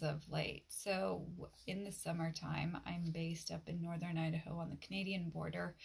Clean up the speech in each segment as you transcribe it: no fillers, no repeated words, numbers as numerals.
as of late. So in the summertime, I'm based up in northern Idaho on the Canadian border.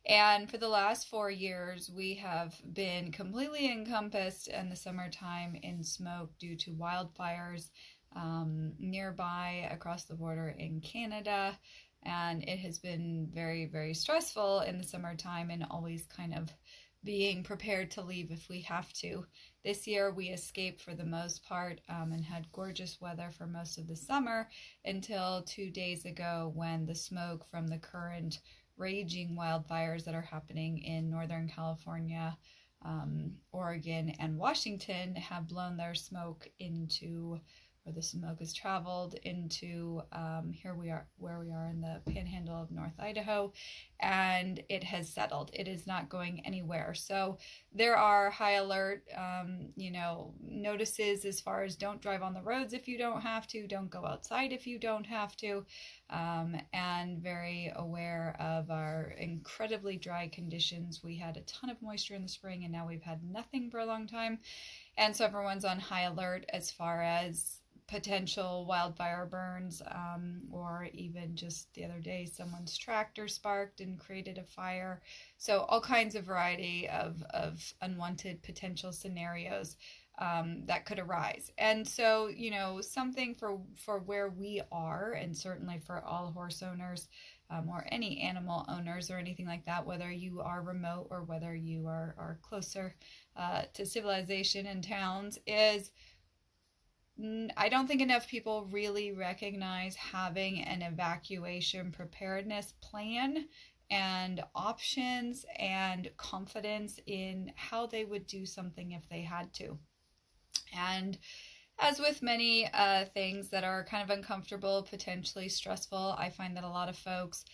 And for the last 4 years, we have been completely encompassed in the summertime in smoke due to wildfires nearby across the border in Canada. And it has been very, very stressful in the summertime and always kind of being prepared to leave if we have to. This year we escaped for the most part and had gorgeous weather for most of the summer until 2 days ago when the smoke from the current raging wildfires that are happening in Northern California, Oregon, and Washington have blown their smoke into, or the smoke has traveled into here we are, where we are in the panhandle of North Idaho, and it has settled. It is not going anywhere. So there are high alert, notices as far as don't drive on the roads if you don't have to, don't go outside if you don't have to, and very aware of our incredibly dry conditions. We had a ton of moisture in the spring, and now we've had nothing for a long time. And so everyone's on high alert as far as potential wildfire burns, or even just the other day, someone's tractor sparked and created a fire. So all kinds of variety of unwanted potential scenarios that could arise. And so, something for where we are, and certainly for all horse owners, or any animal owners or anything like that, whether you are remote or whether you are closer to civilization and towns, is I don't think enough people really recognize having an evacuation preparedness plan and options and confidence in how they would do something if they had to. And as with many things that are kind of uncomfortable, potentially stressful, I find that a lot of folks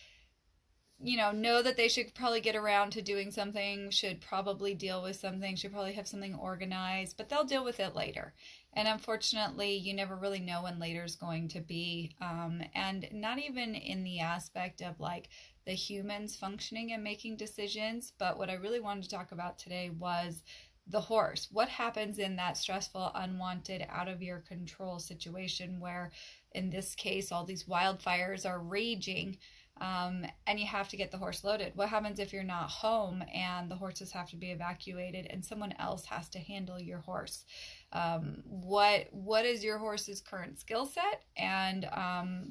know that they should probably get around to doing something, should probably deal with something, should probably have something organized, but they'll deal with it later. And unfortunately, you never really know when later is going to be. And not even in the aspect of like the humans functioning and making decisions, but what I really wanted to talk about today was the horse. What happens in that stressful, unwanted, out of your control situation where, in this case, all these wildfires are raging, and you have to get the horse loaded? What happens if you're not home and the horses have to be evacuated and someone else has to handle your horse? What is your horse's current skill set and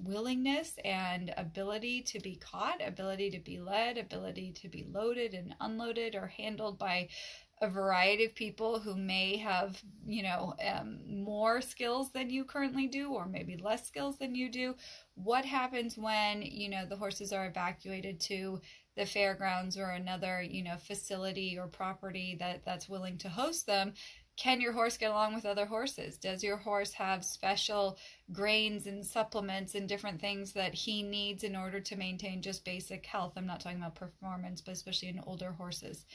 willingness and ability to be caught, ability to be led, ability to be loaded and unloaded or handled by a variety of people who may have, more skills than you currently do, or maybe less skills than you do? What happens when, the horses are evacuated to the fairgrounds or another, facility or property that's willing to host them? Can your horse get along with other horses? Does your horse have special grains and supplements and different things that he needs in order to maintain just basic health? I'm not talking about performance, but especially in older horses.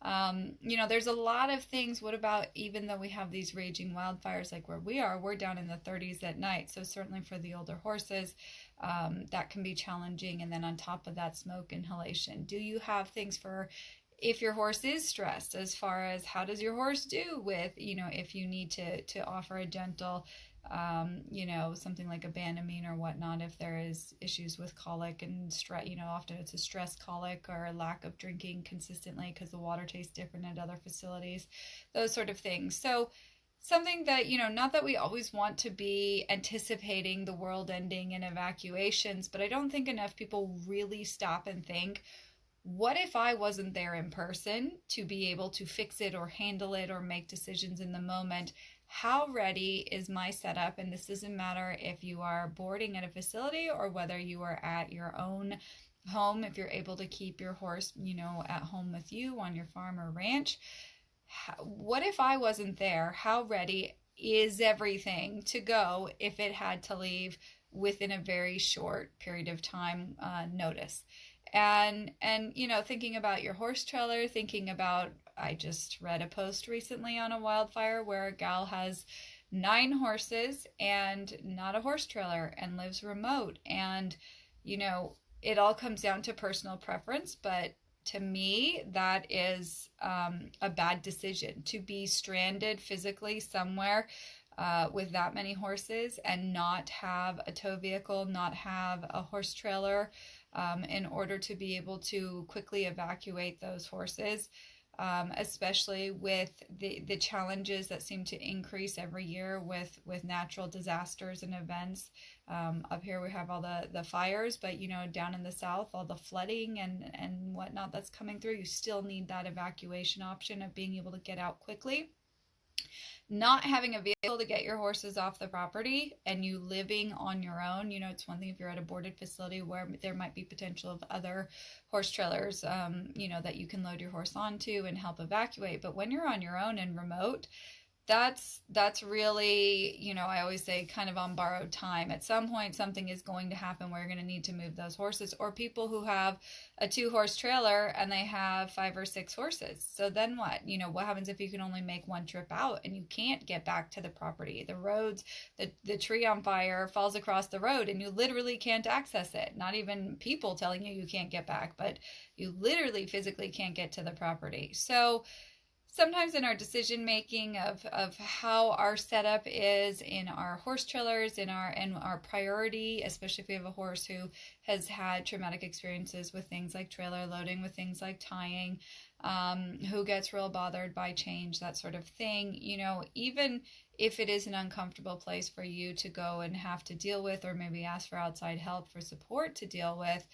There's a lot of things. What about, even though we have these raging wildfires like where we are, we're down in the 30s at night. So certainly for the older horses, that can be challenging. And then on top of that, smoke inhalation. Do you have things for if your horse is stressed, as far as how does your horse do with, if you need to offer a gentle, something like a Banamine or whatnot, if there is issues with colic and stress, often it's a stress colic or a lack of drinking consistently because the water tastes different at other facilities, those sort of things. So something that, not that we always want to be anticipating the world ending and evacuations, but I don't think enough people really stop and think, what if I wasn't there in person to be able to fix it or handle it or make decisions in the moment? How ready is my setup? And this doesn't matter if you are boarding at a facility or whether you are at your own home, if you're able to keep your horse, at home with you on your farm or ranch. What if I wasn't there? How ready is everything to go if it had to leave within a very short period of time notice? And thinking about your horse trailer, thinking about, I just read a post recently on a wildfire where a gal has 9 horses and not a horse trailer and lives remote. And, it all comes down to personal preference, but to me, that is a bad decision. To be stranded physically somewhere with that many horses and not have a tow vehicle, not have a horse trailer in order to be able to quickly evacuate those horses. Especially with the challenges that seem to increase every year with natural disasters and events. Up here we have all the fires, but down in the south, all the flooding and whatnot that's coming through, you still need that evacuation option of being able to get out quickly. Not having a vehicle to get your horses off the property and you living on your own, it's one thing if you're at a boarded facility where there might be potential of other horse trailers, that you can load your horse onto and help evacuate. But when you're on your own and remote, that's really, I always say kind of on borrowed time. At some point, something is going to happen where you're going to need to move those horses, or people who have a 2-horse trailer and they have 5 or 6 horses. So then what? What happens if you can only make one trip out and you can't get back to the property? The roads, the tree on fire falls across the road and you literally can't access it. Not even people telling you can't get back, but you literally physically can't get to the property. So sometimes in our decision making of how our setup is in our horse trailers, in our priority, especially if we have a horse who has had traumatic experiences with things like trailer loading, with things like tying, who gets real bothered by change, that sort of thing, even if it is an uncomfortable place for you to go and have to deal with, or maybe ask for outside help for support to deal with,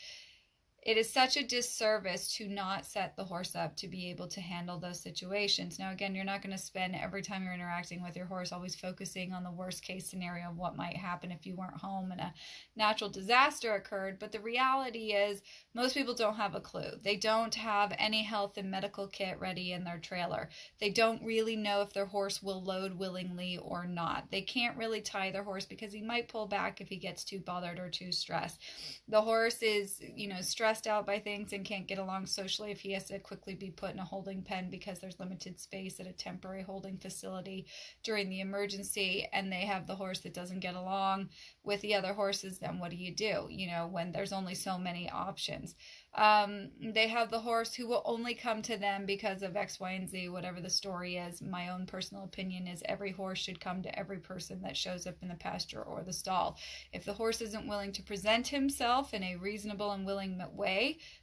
it is such a disservice to not set the horse up to be able to handle those situations. Now, again, you're not going to spend every time you're interacting with your horse always focusing on the worst case scenario of what might happen if you weren't home and a natural disaster occurred. But the reality is most people don't have a clue. They don't have any health and medical kit ready in their trailer. They don't really know if their horse will load willingly or not. They can't really tie their horse because he might pull back if he gets too bothered or too stressed. The horse is, stressed out by things and can't get along socially if he has to quickly be put in a holding pen because there's limited space at a temporary holding facility during the emergency, and they have the horse that doesn't get along with the other horses. Then what do you do, when there's only so many options? They have the horse who will only come to them because of X, Y, and Z, whatever the story is. My own personal opinion is every horse should come to every person that shows up in the pasture or the stall. If the horse isn't willing to present himself in a reasonable and willing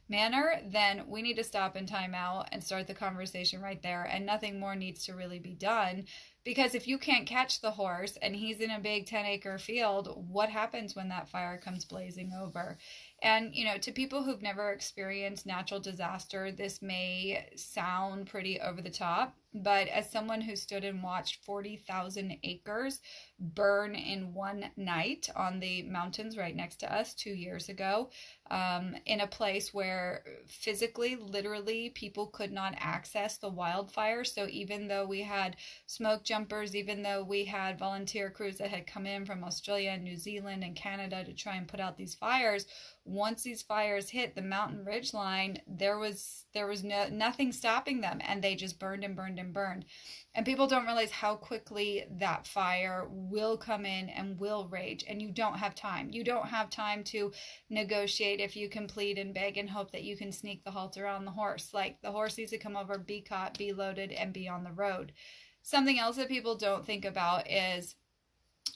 manner, then we need to stop and time out and start the conversation right there, and nothing more needs to really be done. Because if you can't catch the horse and he's in a big 10-acre field, what happens when that fire comes blazing over? And, to people who've never experienced natural disaster, this may sound pretty over the top, but as someone who stood and watched 40,000 acres burn in one night on the mountains right next to us 2 years ago, in a place where physically, literally, people could not access the wildfire. So even though we had smoke jumpers, even though we had volunteer crews that had come in from Australia and New Zealand and Canada to try and put out these fires, once these fires hit the mountain ridge line, there was nothing stopping them, and they just burned and burned and burned. And people don't realize how quickly that fire will come in and will rage, and you don't have time. You don't have time to negotiate if you can plead and beg and hope that you can sneak the halter on the horse. Like, the horse needs to come over, be caught, be loaded, and be on the road. Something else that people don't think about is,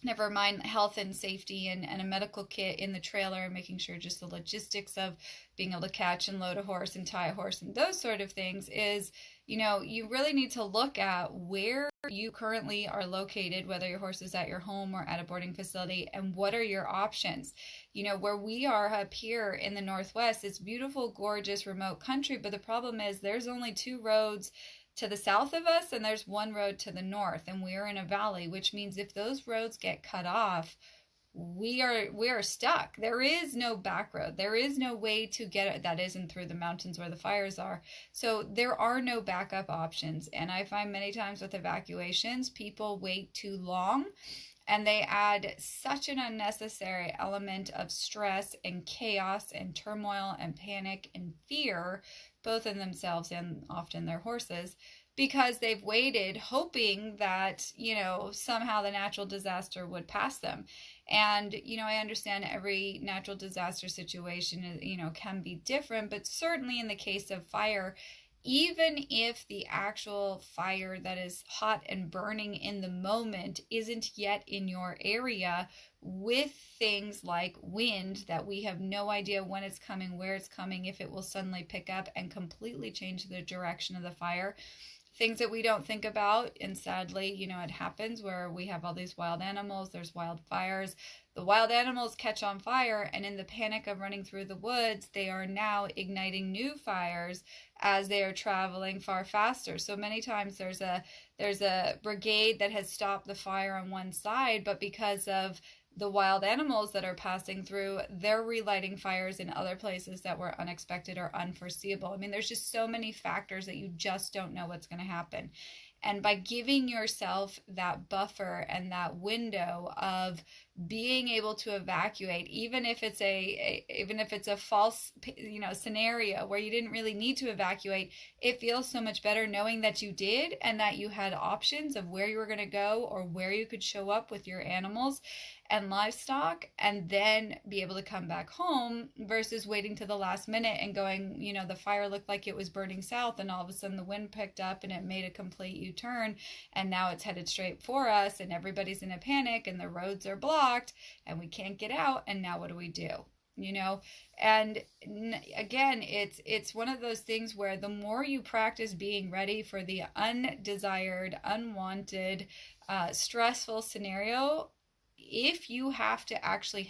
never mind health and safety and a medical kit in the trailer, and making sure just the logistics of being able to catch and load a horse and tie a horse and those sort of things is, you really need to look at where you currently are located, whether your horse is at your home or at a boarding facility, and what are your options. Where we are up here in the Northwest, it's beautiful, gorgeous, remote country, but the problem is there's only 2 roads to the south of us, and there's 1 road to the north, and we're in a valley, which means if those roads get cut off, we are stuck. There is no back road. There is no way to get it that isn't through the mountains where the fires are. So there are no backup options. And I find many times with evacuations, people wait too long, and they add such an unnecessary element of stress and chaos and turmoil and panic and fear, both in themselves and often their horses, because they've waited hoping that, somehow the natural disaster would pass them. And, I understand every natural disaster situation, can be different, but certainly in the case of fire, even if the actual fire that is hot and burning in the moment isn't yet in your area, with things like wind that we have no idea when it's coming, where it's coming, if it will suddenly pick up and completely change the direction of the fire, things that we don't think about. And sadly, it happens where we have all these wild animals, there's wildfires. The wild animals catch on fire, and in the panic of running through the woods, they are now igniting new fires as they are traveling far faster. So many times there's a brigade that has stopped the fire on one side, but because of the wild animals that are passing through, they're relighting fires in other places that were unexpected or unforeseeable. I mean, there's just so many factors that you just don't know what's going to happen. And by giving yourself that buffer and that window of being able to evacuate, even if it's a false scenario where you didn't really need to evacuate, it feels so much better knowing that you did and that you had options of where you were going to go or where you could show up with your animals and livestock, and then be able to come back home versus waiting to the last minute and going, the fire looked like it was burning south, and all of a sudden the wind picked up and it made a complete U-turn, and now it's headed straight for us, and everybody's in a panic, and the roads are blocked, and we can't get out, and now what do we do? And again, it's one of those things where the more you practice being ready for the undesired, unwanted, stressful scenario, if you have to actually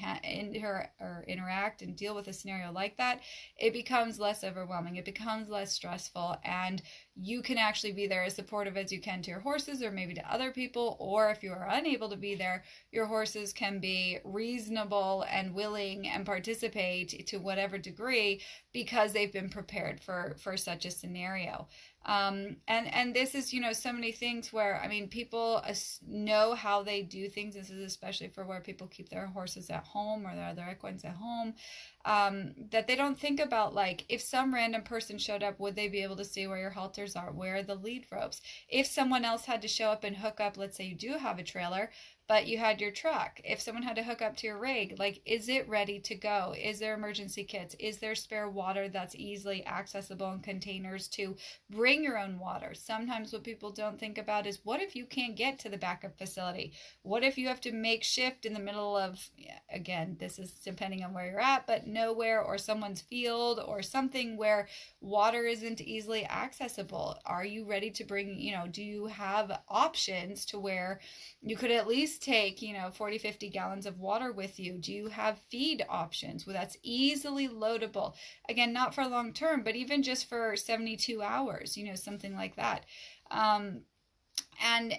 interact and deal with a scenario like that, it becomes less overwhelming. It becomes less stressful, and you can actually be there as supportive as you can to your horses or maybe to other people. Or if you are unable to be there, your horses can be reasonable and willing and participate to whatever degree because they've been prepared for such a scenario. And this is, so many things where, people know how they do things. This is especially for where people keep their horses at home or their equines at home, that they don't think about, like, if some random person showed up, would they be able to see where your halters are? Where are the lead ropes? If someone else had to show up and hook up, let's say you do have a trailer, but you had your truck. If someone had to hook up to your rig, like, is it ready to go? Is there emergency kits? Is there spare water that's easily accessible in containers to bring your own water? Sometimes what people don't think about is, what if you can't get to the backup facility? What if you have to make shift in the middle of, again, this is depending on where you're at, but nowhere, or someone's field or something where water isn't easily accessible? Are you ready to bring, do you have options to where you could at least take 40-50 gallons of water with you? Do you have feed options where that's easily loadable? Again, not for long term, but even just for 72 hours, something like that. And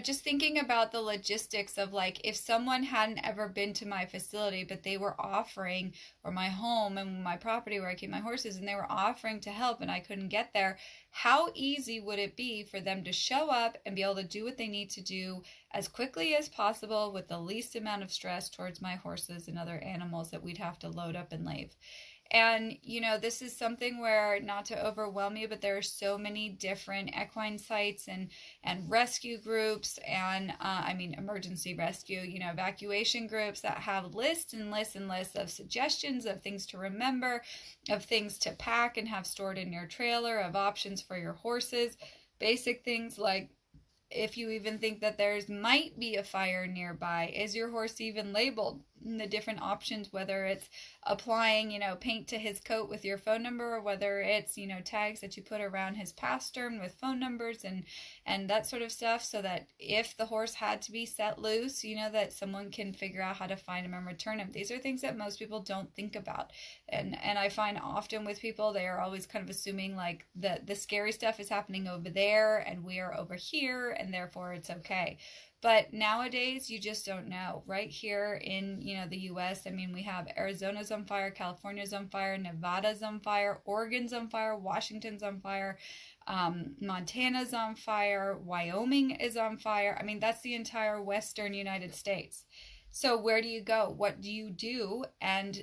just thinking about the logistics of, like, if someone hadn't ever been to my facility, but they were offering, or my home and my property where I keep my horses, and they were offering to help and I couldn't get there, how easy would it be for them to show up and be able to do what they need to do as quickly as possible with the least amount of stress towards my horses and other animals that we'd have to load up and leave? And, this is something where, not to overwhelm you, but there are so many different equine sites and rescue groups and, emergency rescue, evacuation groups that have lists and lists and lists of suggestions of things to remember, of things to pack and have stored in your trailer, of options for your horses, basic things like, if you even think that there's might be a fire nearby, is your horse even labeled? The different options, whether it's applying, paint to his coat with your phone number, or whether it's, tags that you put around his pastern with phone numbers and that sort of stuff, so that if the horse had to be set loose, that someone can figure out how to find him and return him. These are things that most people don't think about. And I find often with people, they are always kind of assuming like the scary stuff is happening over there and we are over here and therefore it's okay. But nowadays, you just don't know. Right here in, the U.S., we have Arizona's on fire, California's on fire, Nevada's on fire, Oregon's on fire, Washington's on fire, Montana's on fire, Wyoming is on fire. That's the entire Western United States. So where do you go? What do you do? And,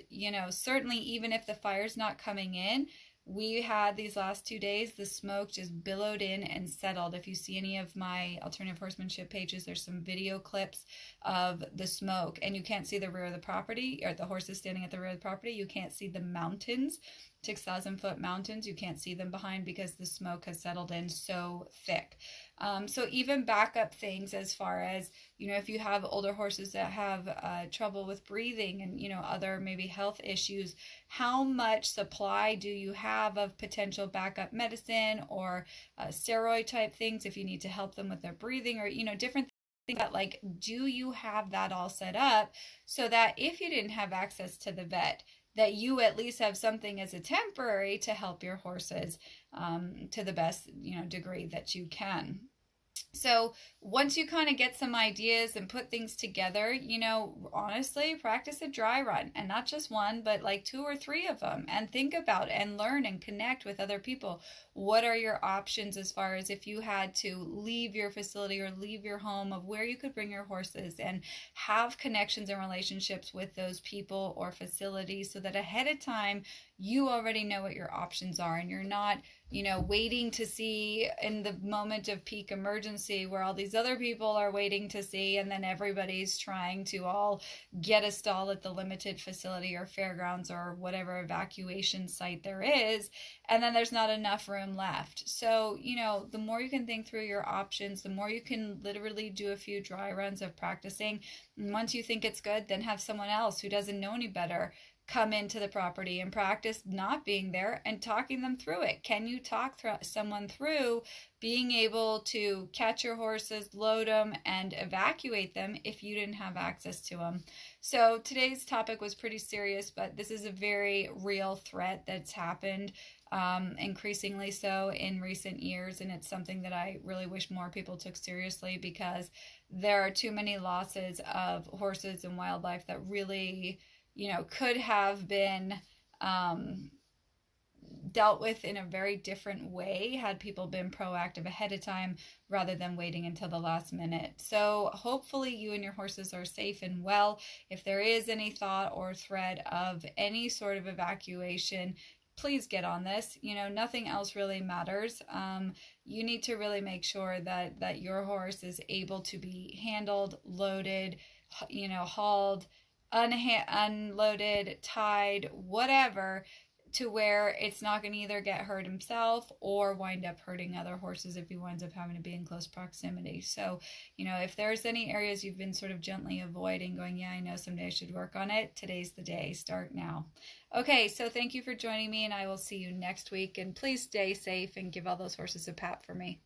certainly even if the fire's not coming in, we had these last 2 days, the smoke just billowed in and settled. If you see any of my alternative horsemanship pages, there's some video clips of the smoke, and you can't see the rear of the property, or the horses standing at the rear of the property. You can't see the mountains. 6,000-foot mountains. You can't see them behind because the smoke has settled in so thick. So even backup things as far as, if you have older horses that have trouble with breathing and, other maybe health issues, how much supply do you have of potential backup medicine or steroid type things if you need to help them with their breathing or, different things that, like, do you have that all set up so that if you didn't have access to the vet, that you at least have something as a temporary to help your horses to the best degree that you can. So once you kind of get some ideas and put things together, honestly, practice a dry run, and not just one, but like 2 or 3 of them, and think about and learn and connect with other people. What are your options as far as if you had to leave your facility or leave your home, of where you could bring your horses, and have connections and relationships with those people or facilities so that ahead of time you already know what your options are, and you're not waiting to see in the moment of peak emergency where all these other people are waiting to see, and then everybody's trying to all get a stall at the limited facility or fairgrounds or whatever evacuation site there is, and then there's not enough room left. So, the more you can think through your options, the more you can literally do a few dry runs of practicing. And once you think it's good, then have someone else who doesn't know any better come into the property and practice not being there and talking them through it. Can you talk someone through being able to catch your horses, load them, and evacuate them if you didn't have access to them? So today's topic was pretty serious, but this is a very real threat that's happened, increasingly so in recent years, and it's something that I really wish more people took seriously, because there are too many losses of horses and wildlife that really could have been dealt with in a very different way had people been proactive ahead of time rather than waiting until the last minute. So hopefully you and your horses are safe and well. If there is any thought or thread of any sort of evacuation, please get on this. Nothing else really matters. You need to really make sure that your horse is able to be handled, loaded, hauled, unloaded, tied, whatever, to where it's not going to either get hurt himself or wind up hurting other horses if he winds up having to be in close proximity. So, if there's any areas you've been sort of gently avoiding, going, yeah, I know someday I should work on it, today's the day. Start now. Okay, so thank you for joining me, and I will see you next week. And please stay safe and give all those horses a pat for me.